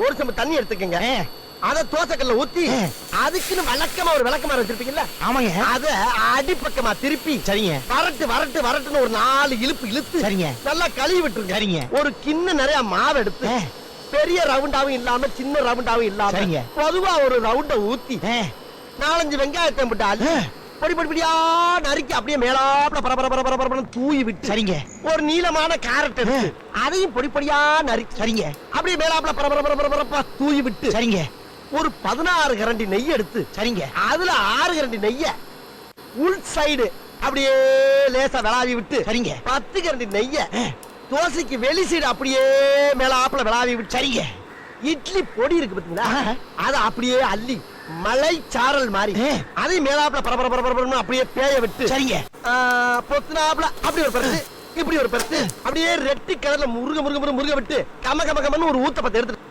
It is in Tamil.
ஒரு சம்பு தண்ணி எடுத்துக்கங்க. அத தோசைக்கல்ல ஊத்தி அதுக்குன்னு வழக்கமா ஒரு விளக்கமாறு வச்சிருப்பீங்கல்ல? ஆமாங்க. அத அடிப்பக்கமா திருப்பி சரிங்க. வரட்டு வரட்டு வரட்டுன்னு ஒரு 4 இழுப்பு இழுத்து சரிங்க. நல்லா கழுவி விட்டுருங்க. சரிங்க. ஒரு கிண்ண நிறைய மாவு எடுத்து பெரிய ரவுண்டாவும் இல்லாம சின்ன ரவுண்டாவும் இல்லாம சரிங்க. பொதுவா ஒரு ரவுண்ட ஊத்தி 4-5 வெங்காயத்தை போட்டு அள்ளி பொடி பொடி பொடியா நறுக்கி அப்படியே மேலாப்ல பரபரன்னு தூவி விட்டு சரிங்க. ஒரு நீளமான கேரட் எடுத்து அதையும் பொடி பொடியா நறுக்கி சரிங்க. அப்படியே மேலாப்ல பரபரப்பா தூவி விட்டு சரிங்க. ஒரு 16 கரண்டி நெய் எடுத்து சரிங்க. அதுல 6 கரண்டி நெய்ய உள் சைடு அப்படியே லேசா விளாவி விட்டு சரிங்க. 10 கரண்டி நெய்ய தோசைக்கு வெளி சைடு அப்படியே மேலாப்ல விளாவி விட்டு சரிங்க. இட்லி பொடி இருக்கு பாத்தீங்களா, அத அப்படியே அள்ளி மலை சாரல் மாதிரி அதை மேலாப்ல பரபரன்னு அப்படியே பேய விட்டு சரிங்க. பொத்துனாப்ல அப்படி ஒரு பருத்து இப்படி ஒரு பருத்து அப்படியே ரெட்டி கலர்ல முருக விட்டு கம கமன்னு ஒரு ஊத்தப்பத்தை எடுத்து